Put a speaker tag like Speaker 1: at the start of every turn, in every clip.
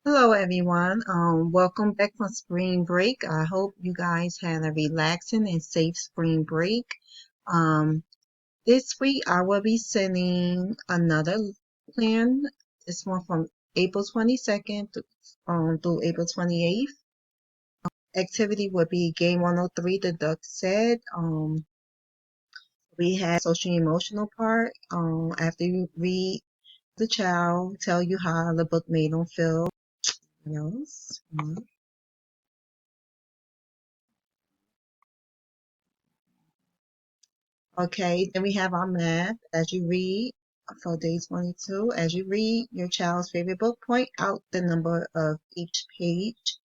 Speaker 1: Hello, everyone. Welcome back from spring break. I hope you guys had a relaxing and safe spring break. Um, this week, I will be sending another plan. This one from April 22nd through April 28th. Activity would be Game 103, The Duck Said. We had social emotional part. After you read the child, tell you how the book made them feel. Yes. Okay, then we have our math. As you read for day 22, as you read your child's favorite book, point out the number of each page.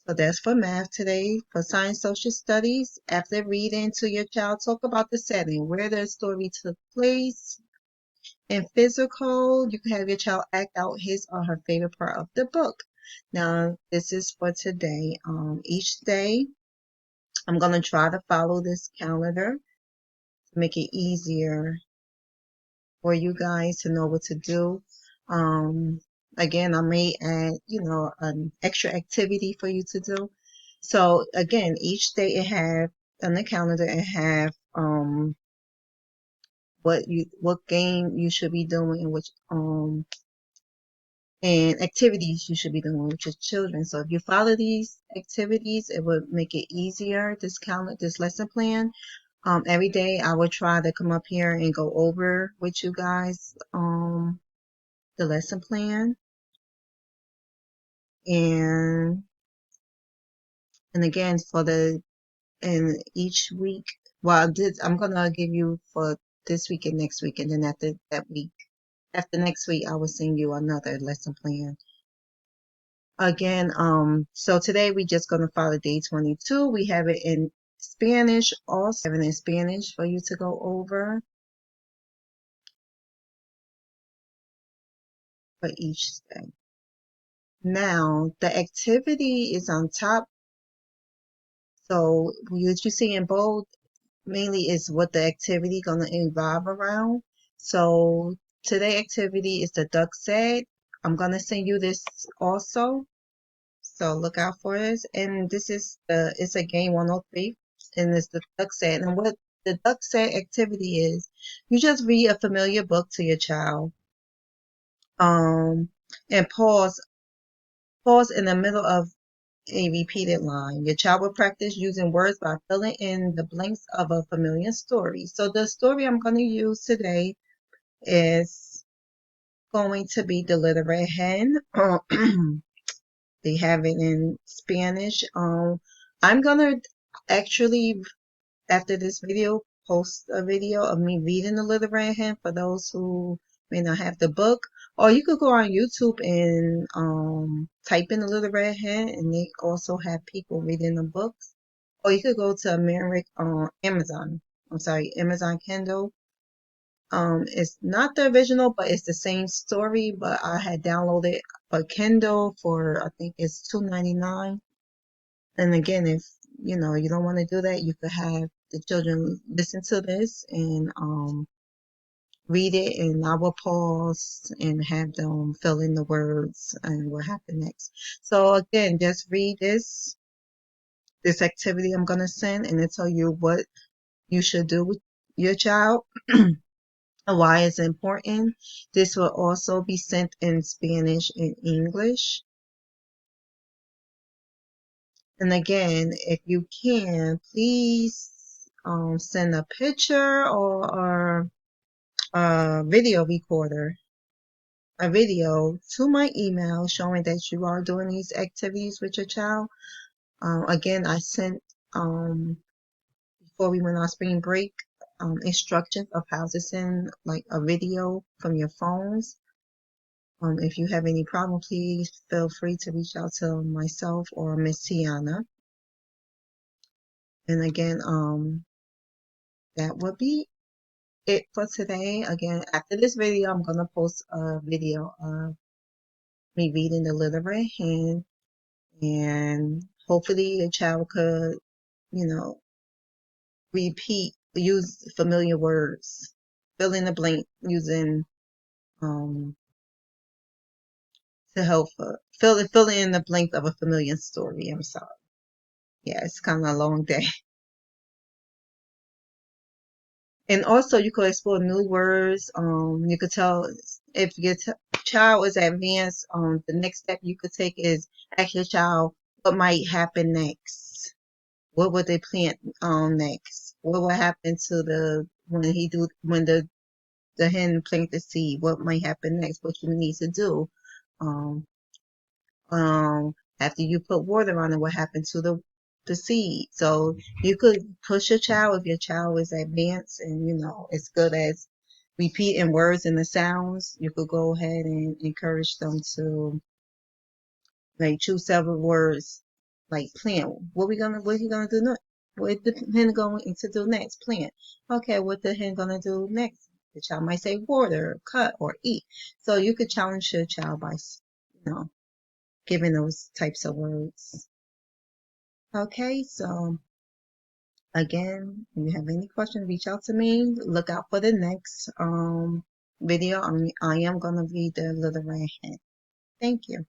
Speaker 1: So that's for math today. For science social studies, after reading to your child, talk about the setting, where the story took place. In physical, you can have your child act out his or her favorite part of the book. Now, this is for today. Each day, I'm going to try to follow this calendar to make it easier for you guys to know what to do. Um, again, I may add, an extra activity for you to do. So again, each day it have on the calendar it have what game you should be doing and which and activities you should be doing with your children. So if you follow these activities, it would make it easier. This lesson plan. Every day I will try to come up here and go over with you guys the lesson plan and again for the and each week, well, I'm gonna give you for this week and next week, and then after next week I will send you another lesson plan again. So today we just gonna follow day 22. We have it in Spanish, also have it in Spanish for you to go over for each day. Now the activity is on top. So what you see in bold mainly is what the activity gonna involve around. So today activity is the duck said. I'm gonna send you this also. So look out for this. And this is it's a game 103 and it's the duck said. And what the duck said activity is, you just read a familiar book to your child. Um and pause in the middle of a repeated line. Your child will practice using words by filling in the blanks of a familiar story. So the story I'm going to use today is going to be The Little Red Hen. They have it in Spanish. I'm going to actually, after this video, post a video of me reading The Little Red Hen for those who may not have the book. Or you could go on YouTube and type in The Little Red Hen, and they also have people reading the books. Or you could go to Amazon. I'm sorry, Amazon Kindle. It's not the original, but it's the same story. But I had downloaded a Kindle for I think it's $2.99. And again, if you don't want to do that, you could have the children listen to this and read it, and I will pause and have them fill in the words and what happened next. So again, just read this activity I'm gonna send, and it tell you what you should do with your child and why it's important. This will also be sent in Spanish and English. And again, if you can, please send a picture or a video recorder, a video to my email showing that you are doing these activities with your child. Again, I sent before we went on spring break instructions of how to send like a video from your phones. If you have any problem, please feel free to reach out to myself or Miss Tiana. And again, that would be it for today. Again, after this video, I'm gonna post a video of me reading The Little Red Hen, and hopefully a child could, you know, use familiar words, fill in the blank using um to help her fill in the blanks of a familiar story. I'm sorry. Yeah, it's kind of a long day. And also, you could explore new words. You could tell if your child is advanced. The next step you could take is ask your child what might happen next. What would they plant next? What will happen to when the hen plant the seed? What might happen next? What you need to do? Um, After you put water on it, what happened to the seed? So you could push your child if your child is advanced and as good as repeating words and the sounds. You could go ahead and encourage them to like choose several words, like plant. What he gonna do next? What the hen going to do next? Plant. Okay, what the hen gonna do next? The child might say water, cut, or eat. So you could challenge your child by, giving those types of words. Okay, so again, if you have any questions, reach out to me. Look out for the next video. I am gonna read the Little Red Hen. Thank you.